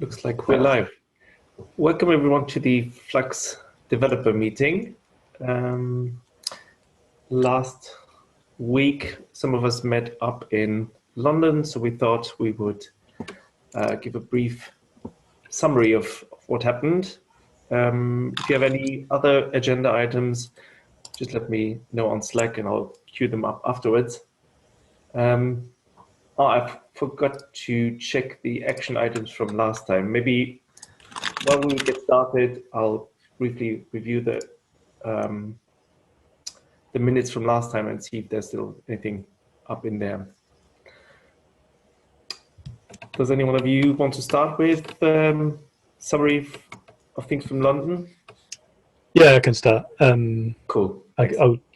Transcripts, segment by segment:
Looks like we're live. Welcome everyone to the Flux Developer Meeting. Last week, some of us met up in London, so we thought we would give a brief summary of what happened. If you have any other agenda items, just let me know on Slack and I'll queue them up afterwards. I forgot to check the action items from last time. Maybe while we get started, I'll briefly review the minutes from last time and see if there's still anything up in there. Does any one of you want to start with summary of things from London? Yeah, I can start. Cool.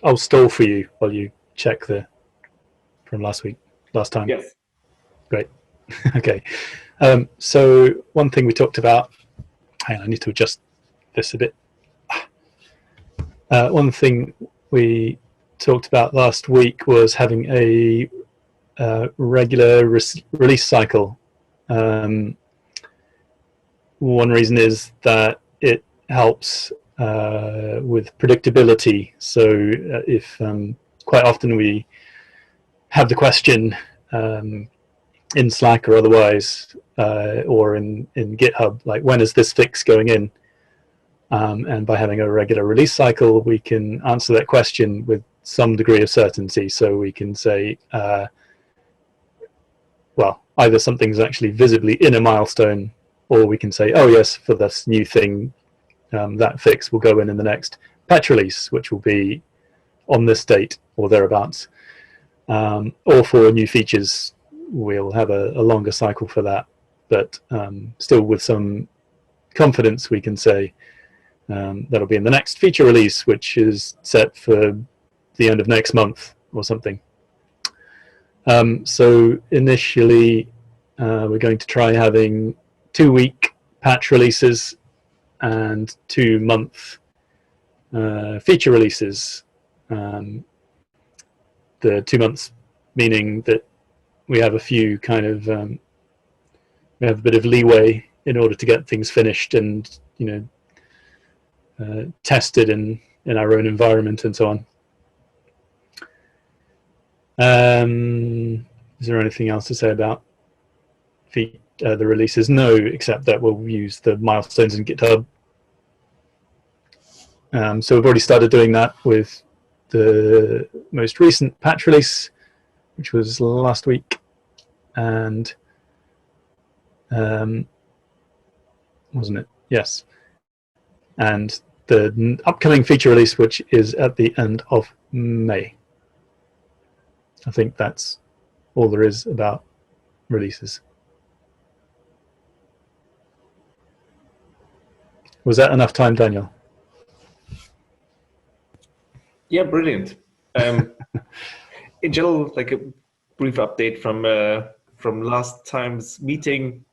I'll stall for you while you check from last time. Yes. Great. Okay. So one thing we talked about. Hang on, I need to adjust this a bit. One thing we talked about last week was having a regular release cycle. One reason is that it helps with predictability. So if quite often we have the question in Slack or otherwise, or in GitHub, like when is this fix going in? And by having a regular release cycle, we can answer that question with some degree of certainty. So we can say, well, either something's actually visibly in a milestone, or we can say, oh yes, for this new thing, that fix will go in the next patch release, which will be on this date or thereabouts. Or for new features, we'll have a longer cycle for that. But still with some confidence, we can say that'll be in the next feature release, which is set for the end of next month or something. So initially, we're going to try having 2-week patch releases and 2-month feature releases. The 2 months meaning that we have a few kind of we have a bit of leeway in order to get things finished and tested in our own environment and so on. Is there anything else to say about the releases? No, except that we'll use the milestones in GitHub. So we've already started doing that with the most recent patch release, which was last week, and wasn't it? Yes. And the upcoming feature release, which is at the end of May. I think that's all there is about releases. Was that enough time, Daniel? Yeah, brilliant. In general, like a brief update from last time's meeting.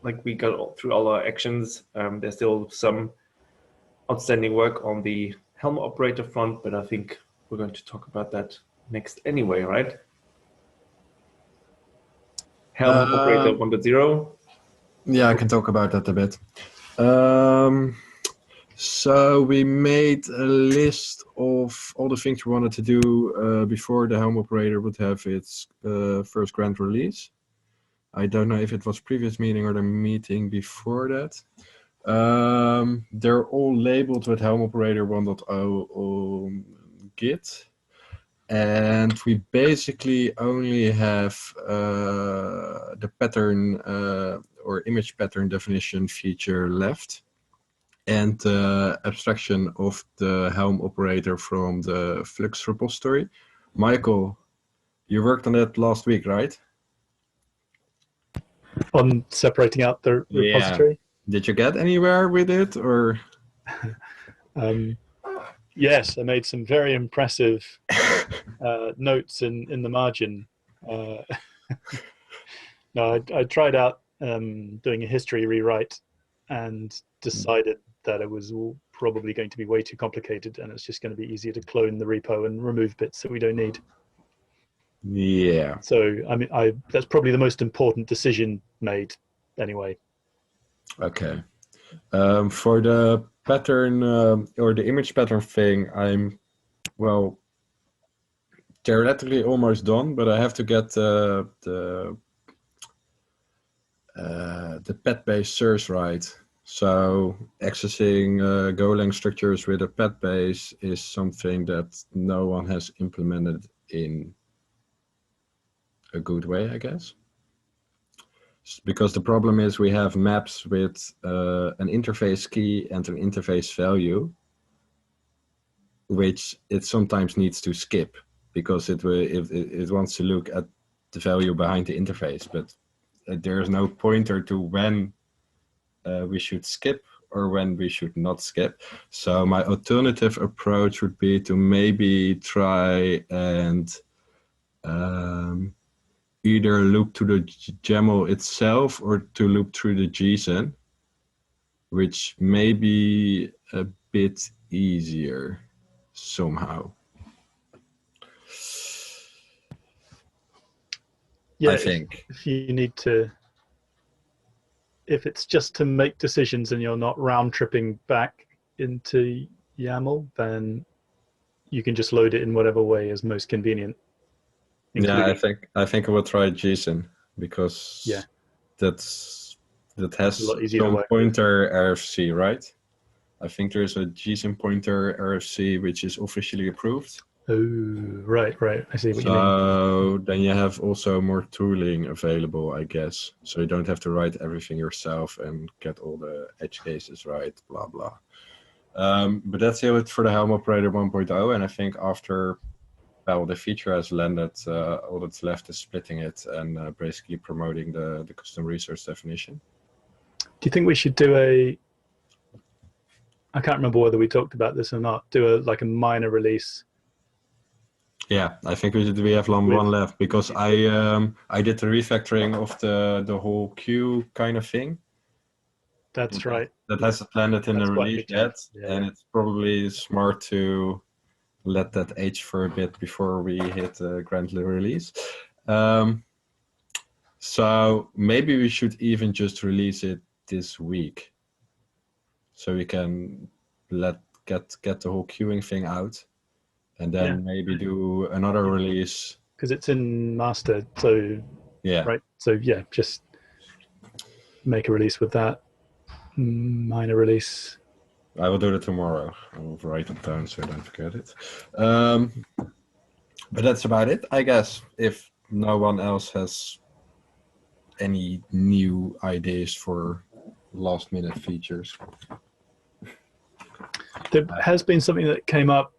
Like we got through all our actions. There's still some outstanding work on the Helm operator front, but I think we're going to talk about that next anyway, right? Helm operator 1.0. Yeah, I can talk about that a bit. So we made a list of all the things we wanted to do before the Helm operator would have its first grand release. I don't know if it was previous meeting or the meeting before that. They're all labeled with Helm operator 1.0 on Git. And we basically only have the pattern or image pattern definition feature left, and the abstraction of the Helm operator from the Flux repository. Michael, you worked on that last week, right? On separating out the repository? Yeah. Did you get anywhere with it, or? Yes, I made some very impressive notes in the margin. No, I tried out doing a history rewrite and decided that it was probably going to be way too complicated, and it's just going to be easier to clone the repo and remove bits that we don't need. Yeah. So I mean, that's probably the most important decision made anyway. Okay. For the pattern or the image pattern thing, I'm theoretically almost done, but I have to get the pet-based source right. So accessing Golang structures with a pet base is something that no one has implemented in a good way, I guess. Because the problem is we have maps with an interface key and an interface value, which it sometimes needs to skip because it wants to look at the value behind the interface, but there is no pointer to when we should skip or when we should not skip. So my alternative approach would be to maybe try and either loop to the YAML itself or to loop through the JSON, which may be a bit easier somehow. Yeah, I think. if you need to, if it's just to make decisions and you're not round tripping back into YAML, then you can just load it in whatever way is most convenient. Yeah, I think I will try JSON because that has a lot easier to some work pointer RFC, right? I think there's a JSON pointer RFC which is officially approved. Oh, right. I see what you mean. So then you have also more tooling available, I guess. So you don't have to write everything yourself and get all the edge cases right, blah, blah. But that's it for the Helm Operator 1.0. And I think after the feature has landed, all that's left is splitting it and basically promoting the custom resource definition. Do you think we should do I can't remember whether we talked about this or not, do a minor release? Yeah, I think we have one left because I did the refactoring of the whole queue kind of thing. That's right. That hasn't landed in the release yet, and it's probably smart to let that age for a bit before we hit the grand release. So maybe we should even just release it this week, so we can get the whole queuing thing out, and then maybe do another release because it's in master. So right. So just make a release with that minor release. I will do it tomorrow. I will write it down so I don't forget it. But that's about it, I guess. If no one else has any new ideas for last-minute features. There has been something that came up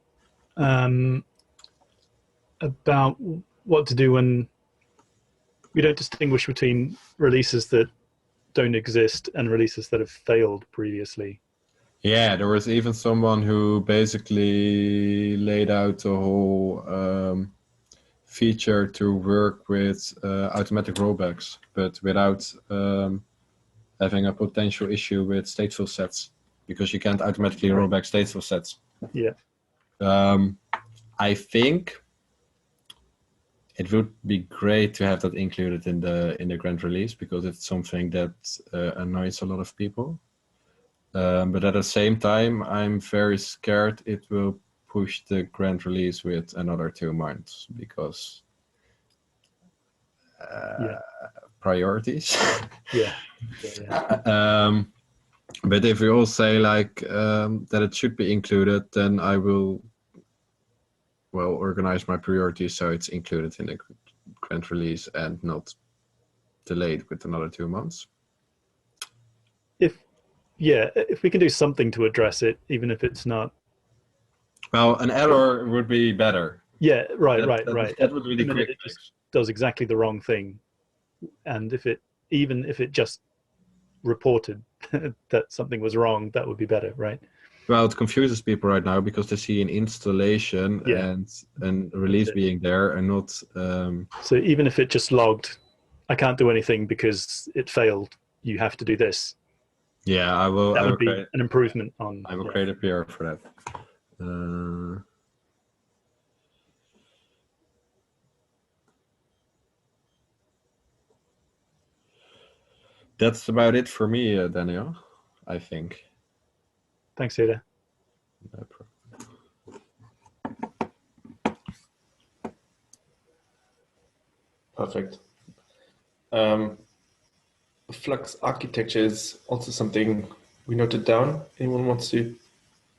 about what to do when we don't distinguish between releases that don't exist and releases that have failed previously. Yeah, there was even someone who basically laid out a whole feature to work with automatic rollbacks, but without having a potential issue with stateful sets, because you can't automatically roll back stateful sets. Yeah. I think it would be great to have that included in the grand release, because it's something that annoys a lot of people. But at the same time, I'm very scared it will push the grand release with another 2 months, because priorities. But if we all say that it should be included, then I will organize my priorities so it's included in the grand release and not delayed with another 2 months. If we can do something to address it, even if it's not. Well, an error would be better. Yeah, right. That would be the quick fix. It just does exactly the wrong thing, and if it just reported that something was wrong, that would be better, right? Well, it confuses people right now because they see an installation and release being there and not. So even if it just logged, I can't do anything because it failed. You have to do this. Yeah, I will. That would be an improvement on. I will create a PR for that. That's about it for me, Daniel, I think. Thanks, Ida. No problem. Perfect. Flux architecture is also something we noted down. Anyone wants to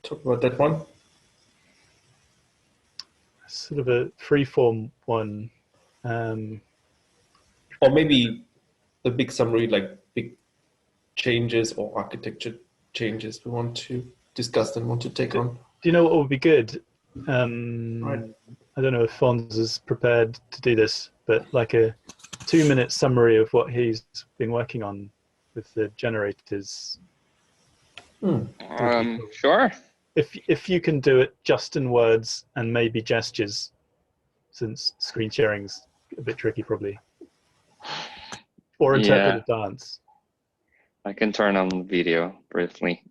talk about that one? Sort of a free-form one. Or maybe a big summary, like big changes or architecture changes we want to discuss and want to take on. Do you know what would be good? Right. I don't know if Fons is prepared to do this, but like a 2-minute summary of what he's been working on with the generators. Sure. If you can do it just in words and maybe gestures, since screen sharing's a bit tricky probably. Or interpret a dance. I can turn on the video briefly.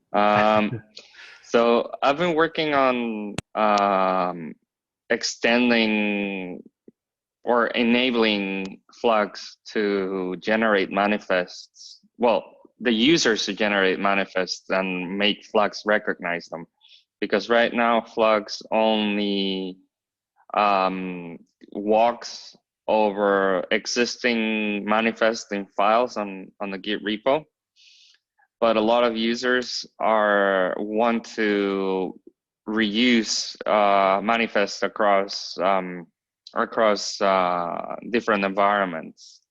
So I've been working on extending or enabling Flux to generate manifests. Well, the users to generate manifests and make Flux recognize them. Because right now, Flux only walks over existing manifesting files on the Git repo. But a lot of users want to reuse manifests across different environments,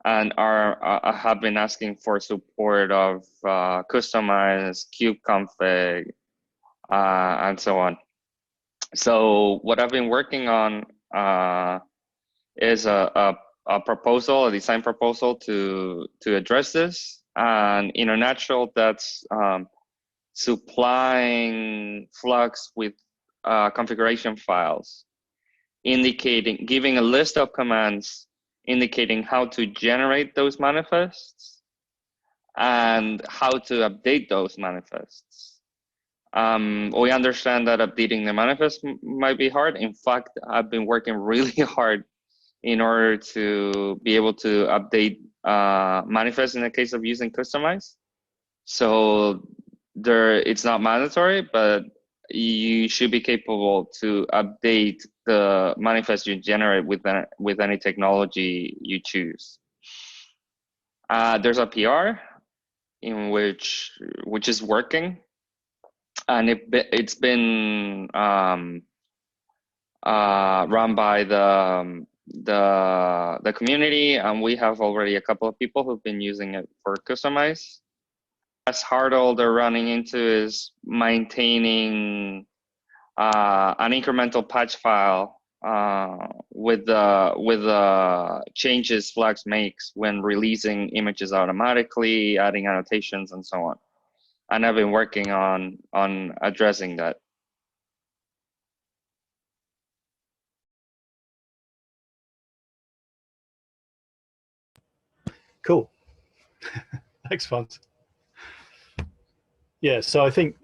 and have been asking for support of customized kubectl and so on. So what I've been working on is a proposal, a design proposal to address this. And in a nutshell, that's supplying Flux with configuration files, giving a list of commands indicating how to generate those manifests and how to update those manifests. We understand that updating the manifest might be hard. In fact, I've been working really hard in order to be able to update manifest in the case of using customize. So it's not mandatory, but you should be capable to update the manifest you generate with any technology you choose. There's a PR in which is working, and it's been run by the community, and we have already a couple of people who've been using it for customize. As hurdle they're running into is maintaining an incremental patch file with the changes Flux makes when releasing images automatically, adding annotations, and so on. And I've been working on addressing that. Cool. Thanks, Fons. Yeah, so I think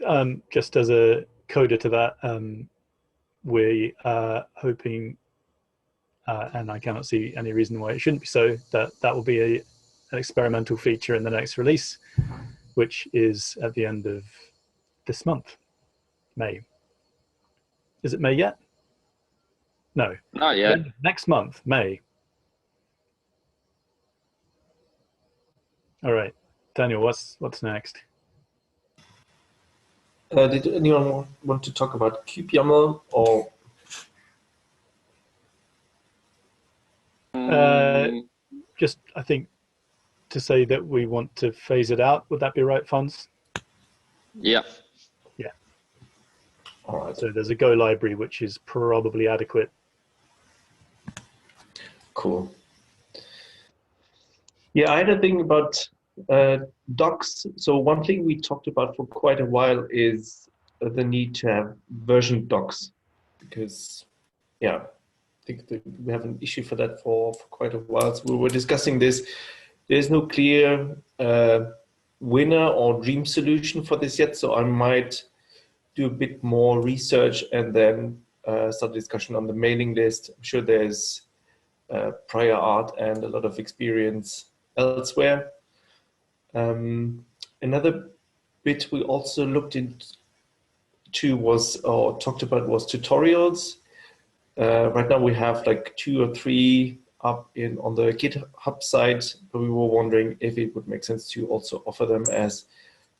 just as a coda to that, we are hoping, and I cannot see any reason why it shouldn't be so, that will be an experimental feature in the next release, which is at the end of this month, May. Is it May yet? No. Not yet. Next month, May. All right, Daniel, what's next? Did anyone want to talk about kubeyaml or? Just, I think, to say that we want to phase it out. Would that be right, Fons? Yeah. Yeah. All right. So there's a Go library, which is probably adequate. Cool. Yeah, I had a thing about docs. So one thing we talked about for quite a while is the need to have version docs, because yeah, I think that we have an issue for that for quite a while. So we were discussing this. There's no clear winner or dream solution for this yet. So I might do a bit more research and then start discussion on the mailing list. I'm sure there's prior art and a lot of experience elsewhere. Another bit we also looked into was, or talked about, was tutorials. Right now we have like 2 or 3 up on the GitHub side, but we were wondering if it would make sense to also offer them as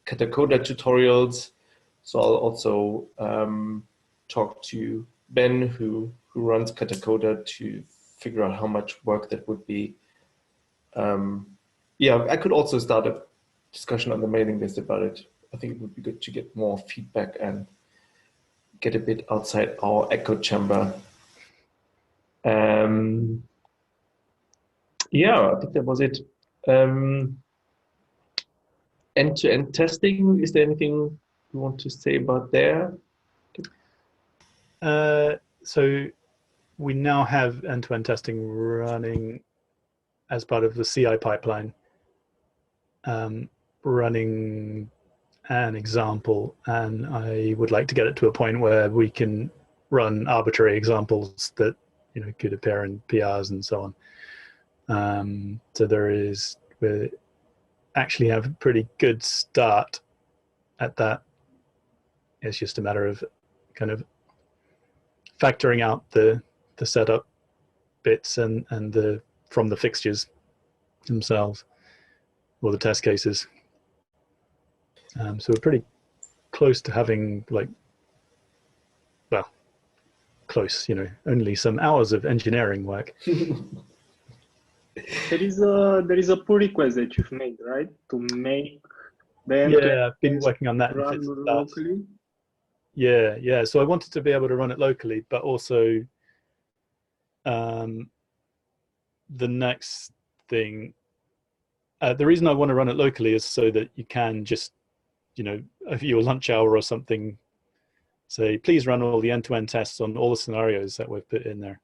Katacoda tutorials. So I'll also talk to Ben, who runs Katacoda, to figure out how much work that would be. Yeah, I could also start a discussion on the mailing list about it. I think it would be good to get more feedback and get a bit outside our echo chamber. Yeah, I think that was it. End-to-end testing, is there anything you want to say about there? So we now have end-to-end testing running as part of the CI pipeline, running an example, and I would like to get it to a point where we can run arbitrary examples that could appear in PRs and so on. So we actually have a pretty good start at that. It's just a matter of kind of factoring out the setup bits and from the fixtures themselves, or the test cases. So we're pretty close to having, like, well, close, only some hours of engineering work. There is a pull request that you've made, right? To make the Yeah, I've been working on that. run locally. Yeah. So I wanted to be able to run it locally, but also the next thing, the reason I want to run it locally is so that you can just, if your lunch hour or something, say, please run all the end-to-end tests on all the scenarios that we've put in there.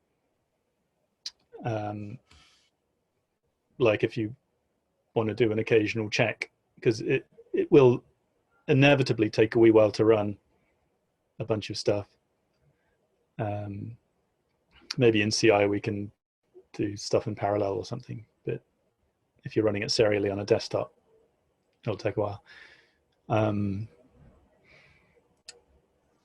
Like if you want to do an occasional check, because it will inevitably take a wee while to run a bunch of stuff. Maybe in CI we can do stuff in parallel or something, but if you're running it serially on a desktop, it'll take a while.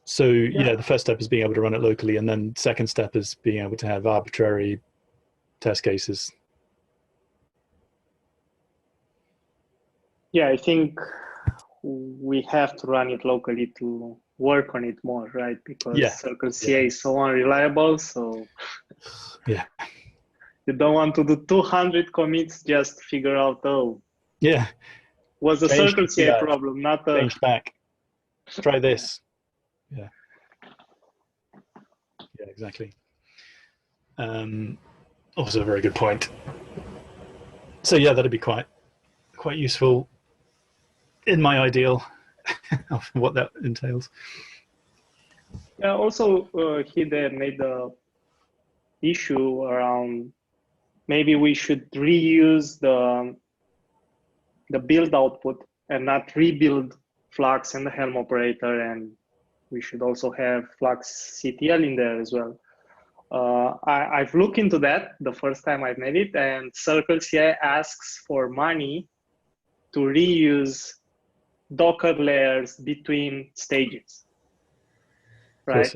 So yeah, the first step is being able to run it locally, and then second step is being able to have arbitrary test cases. Yeah, I think we have to run it locally to work on it more, right? Because Circle CA is so unreliable. So yeah, you don't want to do 200 commits just to figure out, was a Circle CA problem, not a change back. Try this. Yeah, exactly. Also a very good point. So yeah, that'd be quite useful in my ideal of what that entails. Yeah, also Hide made the issue around maybe we should reuse the build output and not rebuild Flux and the Helm operator, and we should also have Flux CTL in there as well. I've looked into that the first time I've made it, and Circle CI asks for money to reuse Docker layers between stages, right?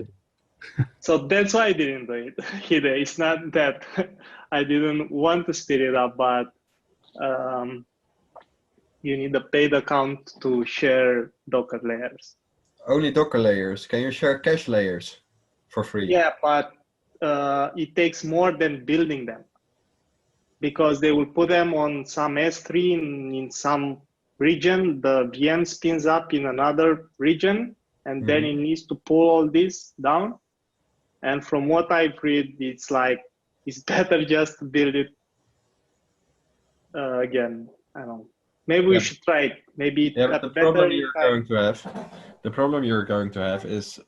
So that's why I didn't do it. It's not that I didn't want to speed it up, but you need a paid account to share Docker layers. Only Docker layers. Can you share cache layers for free? Yeah, but it takes more than building them, because they will put them on some S3 in some region, the VM spins up in another region, and then it needs to pull all this down. And from what I've read, it's like, it's better just to build it again. I don't know. Maybe we should try it. Maybe but the problem you're going to have is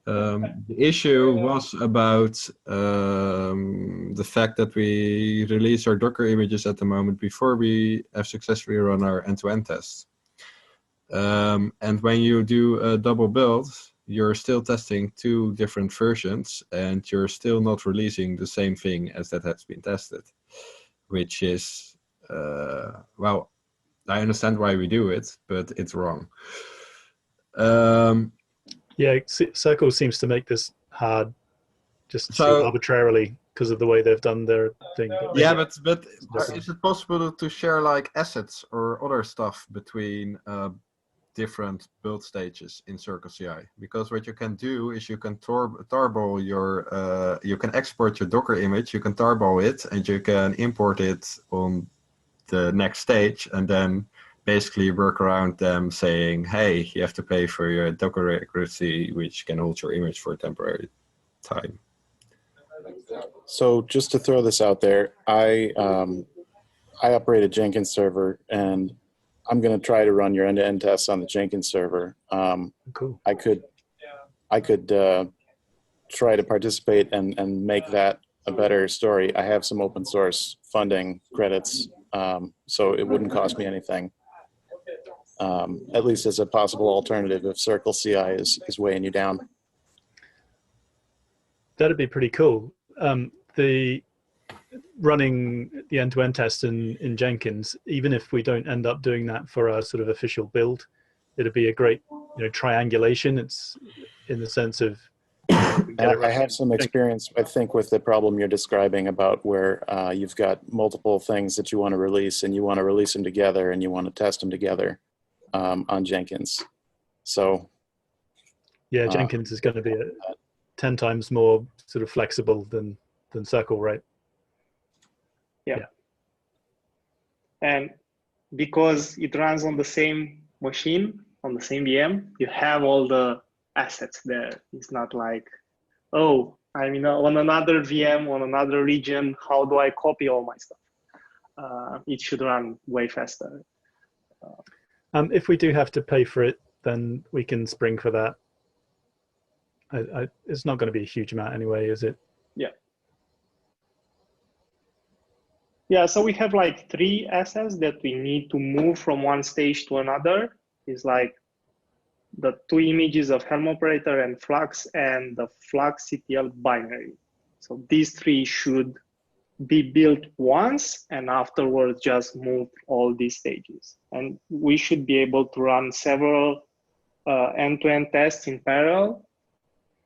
the issue was about the fact that we release our Docker images at the moment before we have successfully run our end-to-end tests. And when you do a double build, you're still testing 2 different versions, and you're still not releasing the same thing as that has been tested, which is well, I understand why we do it, but it's wrong. Yeah, Circle seems to make this hard just So- arbitrarily because of the way they've done their thing. Yeah, but is it possible to share like assets or other stuff between different build stages in Circle CI? Because what you can do is you can tarball your, you can export your Docker image, you can tarball it, and you can import it on the next stage, and then basically work around them saying, hey, you have to pay for your Docker accuracy, which can hold your image for a temporary time. So just to throw this out there, I operate a Jenkins server, and I'm going to try to run your end-to-end tests on the Jenkins server. Cool. I could try to participate and make that a better story. I have some open source funding credits, so it wouldn't cost me anything. At least as a possible alternative if Circle CI is weighing you down. That'd be pretty cool. The running the end-to-end test in Jenkins, even if we don't end up doing that for our sort of official build, it'd be a great, triangulation. It's in the sense of I have some experience, I think, with the problem you're describing about where you've got multiple things that you want to release, and you want to release them together, and you want to test them together on Jenkins. So yeah, Jenkins is going to be 10 times more sort of flexible than Circle, right? Yeah. And because it runs on the same machine, on the same VM, you have all the assets there. It's not like, oh, I'm on another VM, on another region, how do I copy all my stuff? It should run way faster. If we do have to pay for it, then we can spring for that. It's not going to be a huge amount anyway, is it? Yeah. Yeah, so we have like 3 assets that we need to move from one stage to another. It's like the 2 images of Helm operator and Flux, and the Flux CTL binary. So these 3 should be built once, and afterwards just move all these stages. And we should be able to run several end-to-end tests in parallel,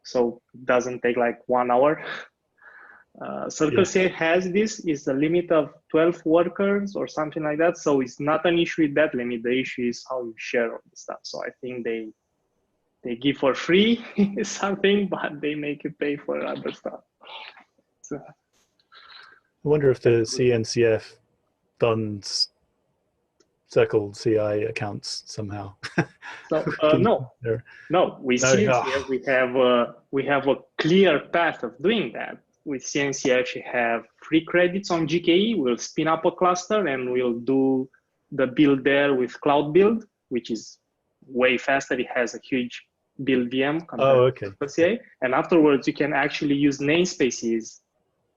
so it doesn't take like 1 hour. Circle CI has this, is the limit of 12 workers or something like that. So it's not an issue with that limit. The issue is how you share all the stuff. So I think they give for free something, but they make you pay for other stuff. So, I wonder if the CNCF funds Circle CI accounts somehow. so no, with CNCF we have a clear path of doing that. With CNCF, you have free credits on GKE. We'll spin up a cluster and we'll do the build there with Cloud Build, which is way faster. It has a huge build VM compared to CI. And afterwards, you can actually use namespaces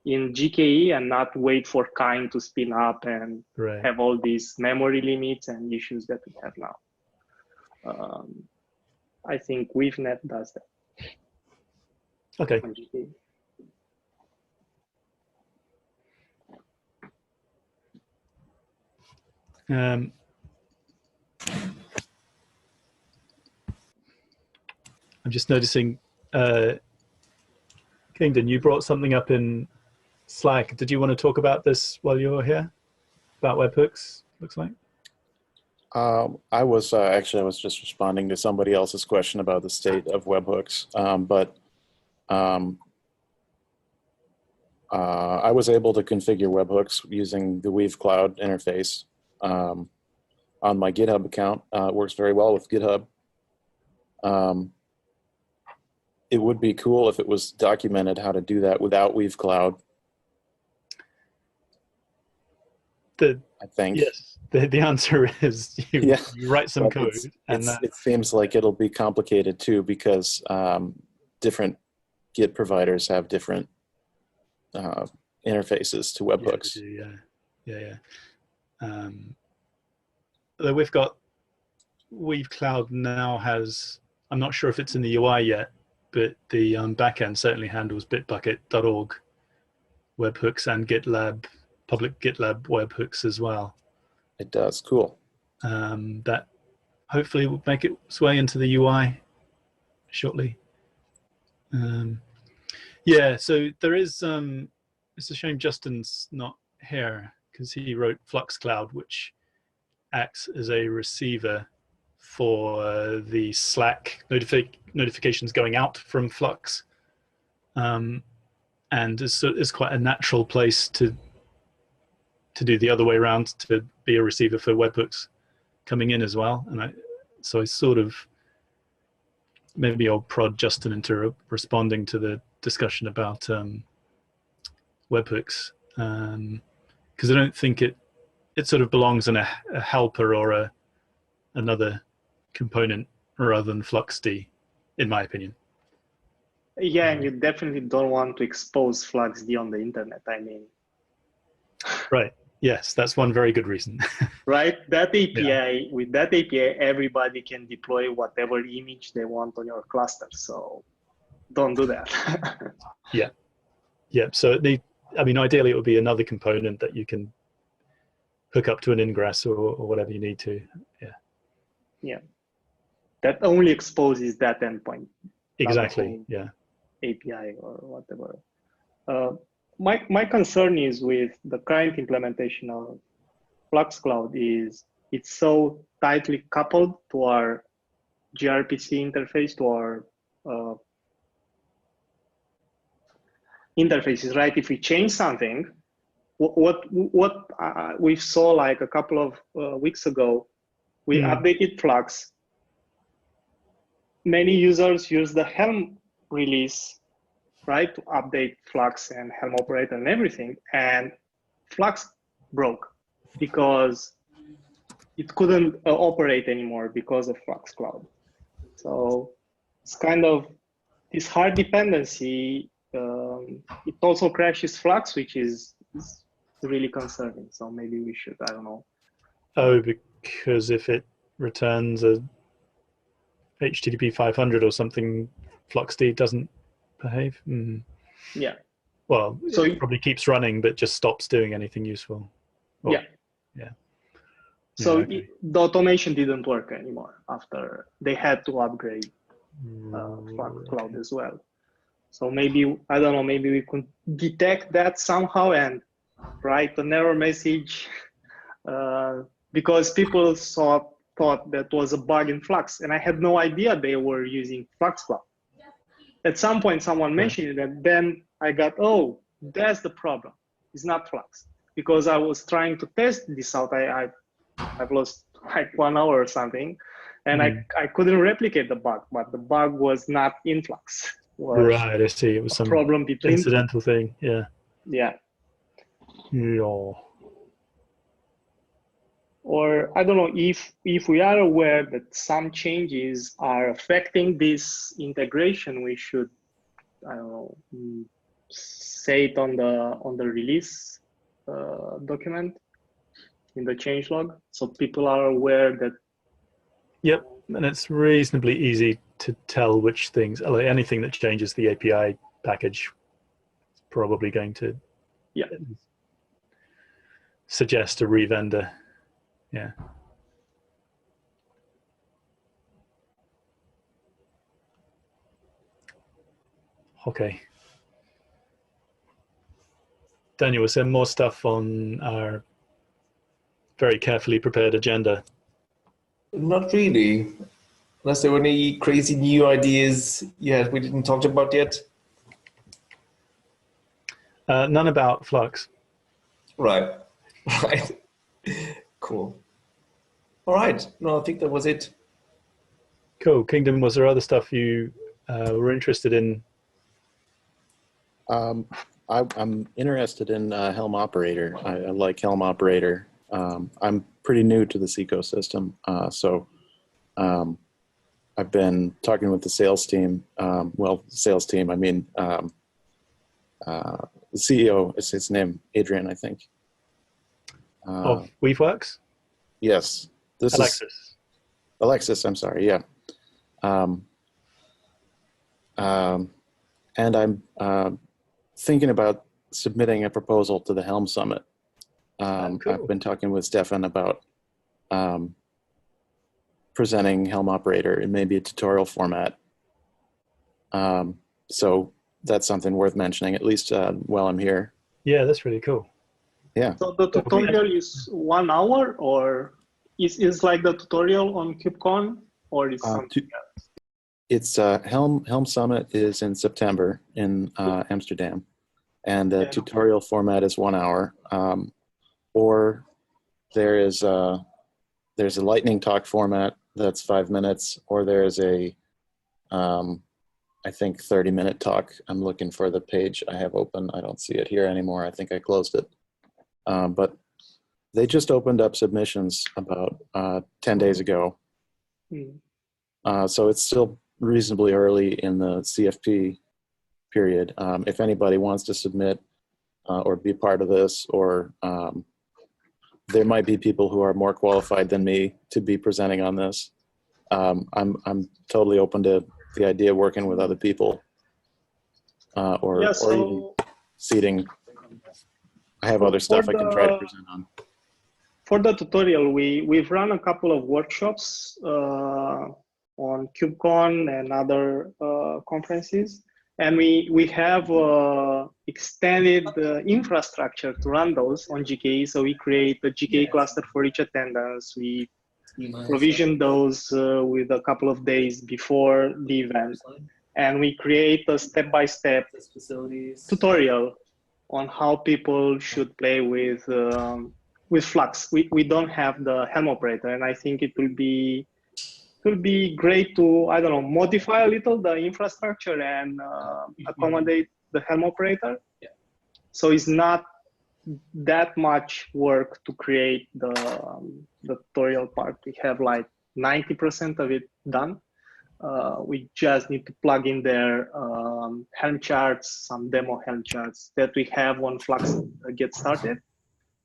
in GKE and not wait for Kind to spin up and have all these memory limits and issues that we have now. I think WeaveNet does that. Okay. On GKE. I'm just noticing, Kingdon, you brought something up in Slack. Did you want to talk about this while you were here? About webhooks, looks like? I was just responding to somebody else's question about the state of webhooks, but I was able to configure webhooks using the Weave Cloud interface on my GitHub account. It works very well with GitHub. It would be cool if it was documented how to do that without Weave Cloud. I think. Yes, the answer is you write some code. It seems like it'll be complicated too, because different Git providers have different interfaces to webhooks. Yeah. Although we've got Weave Cloud now has, I'm not sure if it's in the UI yet, but the backend certainly handles bitbucket.org webhooks and GitLab public GitLab webhooks as well. It does. Cool. That hopefully will make its way into the UI shortly. Yeah, so there is, it's a shame Justin's not here because he wrote Flux Cloud, which acts as a receiver for the Slack notifications going out from Flux. And it's quite a natural place to do the other way around, to be a receiver for webhooks coming in as well. And so I sort of, maybe I'll prod Justin into responding to the discussion about webhooks, because I don't think it sort of belongs in a helper or another component rather than FluxD, in my opinion. Yeah, and you definitely don't want to expose FluxD on the internet. I mean, right. Yes, that's one very good reason. Right? That API, Yeah. With that API, everybody can deploy whatever image they want on your cluster. So don't do that. Yeah. So ideally it would be another component that you can hook up to an ingress or whatever you need to. Yeah. Yeah. That only exposes that endpoint. Exactly. Yeah. API or whatever. My concern is with the current implementation of Flux Cloud is it's so tightly coupled to our gRPC interface, to our interfaces, right? If we change something, what we saw like a couple of weeks ago, we updated Flux. Many users use the Helm release, right, to update Flux and Helm operator and everything, and Flux broke because it couldn't operate anymore because of Flux Cloud. So it's kind of this hard dependency. It also crashes Flux, which is really concerning. So maybe we should, I don't know. Oh, because if it returns a HTTP 500 or something, FluxD doesn't behave? Yeah. Well, so it probably keeps running, but just stops doing anything useful. Yeah. So okay. the automation didn't work anymore after they had to upgrade Flux Cloud as well. So maybe, I don't know, maybe we could detect that somehow and write an error message because people thought that was a bug in Flux, and I had no idea they were using Flux Cloud. At some point, someone mentioned it, and then I got, oh, that's the problem. It's not Flux. Because I was trying to test this out, I've lost like 1 hour or something, and I couldn't replicate the bug, but the bug was not in Flux. Right, I see. It was some problem between incidental thing. Yeah. Yeah. Yeah. Or I don't know if we are aware that some changes are affecting this integration, we should, I don't know, say it on the release document in the changelog, so people are aware that. Yep, and it's reasonably easy to tell which things, like anything that changes the API package, is probably going to suggest a revender. Yeah. Okay. Daniel, was there more stuff on our very carefully prepared agenda? Not really, unless there were any crazy new ideas we didn't talk about yet. None about Flux. Right. Cool. All right. No, I think that was it. Cool. Kingdom, was there other stuff you were interested in? I'm interested in Helm Operator. I like Helm Operator. I'm pretty new to this ecosystem, so I've been talking with the sales team. Sales team, I mean, the CEO, is his name, Adrian, I think. Of Weaveworks? Yes. This Alexis. is Alexis, I'm sorry, yeah. And I'm thinking about submitting a proposal to the Helm Summit. Cool. I've been talking with Stefan about presenting Helm Operator in maybe a tutorial format. So that's something worth mentioning, at least while I'm here. Yeah, that's really cool. Yeah. So the tutorial is 1 hour, or is like the tutorial on KubeCon, or is something else? It's Helm Summit is in September in Amsterdam, and the tutorial format is 1 hour. Or there's a lightning talk format that's 5 minutes, or there's a I think 30-minute talk. I'm looking for the page I have open. I don't see it here anymore. I think I closed it. But they just opened up submissions about 10 days ago. So it's still reasonably early in the CFP period. If anybody wants to submit or be part of this, or there might be people who are more qualified than me to be presenting on this. I'm totally open to the idea of working with other people, or even seating. I have other stuff I can try to present on. For the tutorial, we've run a couple of workshops on KubeCon and other conferences, and we have extended the infrastructure to run those on GKE. So we create a GKE cluster for each attendance. We provision those with a couple of days before the event, and we create a step-by-step tutorial on how people should play with Flux. We don't have the Helm operator, and I think it will be great to, I don't know, modify a little the infrastructure and accommodate the Helm operator. So it's not that much work to create the tutorial part. We have like 90% of it done. We just need to plug in their Helm charts, some demo Helm charts that we have on Flux Get Started,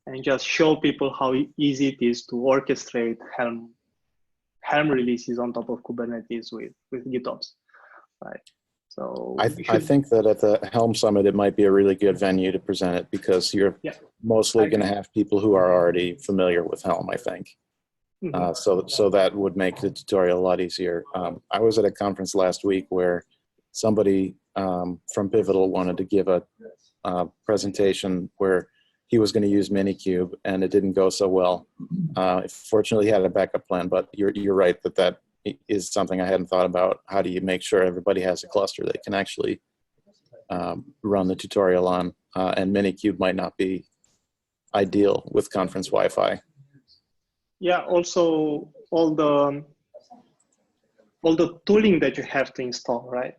and just show people how easy it is to orchestrate Helm releases on top of Kubernetes with GitOps, right? So I think that at the Helm Summit, it might be a really good venue to present it, because you're mostly going to have people who are already familiar with Helm, I think. So that would make the tutorial a lot easier. I was at a conference last week where somebody from Pivotal wanted to give a presentation where he was going to use Minikube, and it didn't go so well. Fortunately, he had a backup plan, but you're right that is something I hadn't thought about. How do you make sure everybody has a cluster they can actually run the tutorial on? And Minikube might not be ideal with conference Wi-Fi. Yeah, also all the tooling that you have to install, right?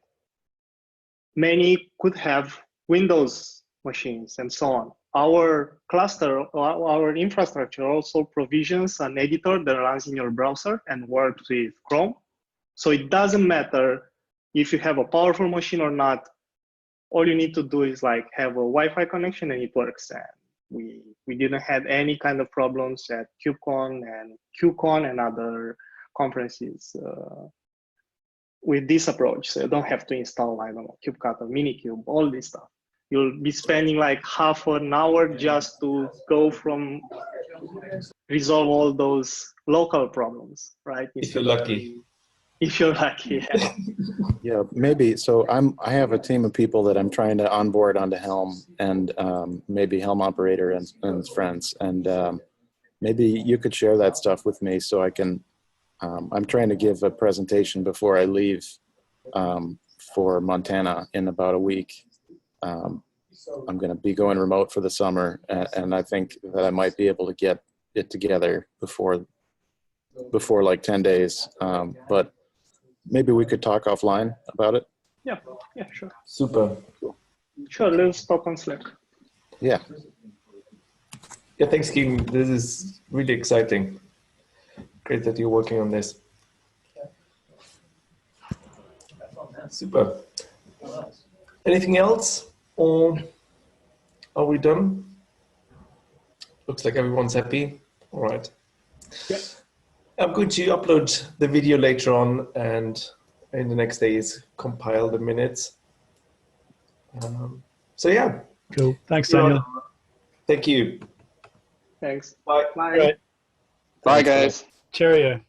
Many could have Windows machines and so on. Our cluster, our infrastructure also provisions an editor that runs in your browser and works with Chrome. So it doesn't matter if you have a powerful machine or not. All you need to do is like have a Wi-Fi connection and it works. And we didn't have any kind of problems at KubeCon and QCon and other conferences with this approach. So you don't have to install, I don't know, KubeCut or Minikube, all this stuff. You'll be spending like half an hour just to go from resolve all those local problems, right? If you're lucky. If you're lucky, yeah. Yeah, maybe. So I have a team of people that I'm trying to onboard onto Helm, and maybe Helm operator and friends, and maybe you could share that stuff with me so I can. I'm trying to give a presentation before I leave for Montana in about a week. I'm going to be going remote for the summer, and I think that I might be able to get it together before like 10 days. But maybe we could talk offline about it. Yeah, sure. Super. Sure, let's talk on Slack. Yeah. Yeah, thanks, Keaton. This is really exciting. Great that you're working on this. Super. Anything else, or are we done? Looks like everyone's happy. All right. Yeah. I'm going to upload the video later on, and in the next days compile the minutes. So yeah. Cool. Thanks, Daniel. Thank you. Thanks. Bye. Bye. Right. Bye, guys. Cheerio.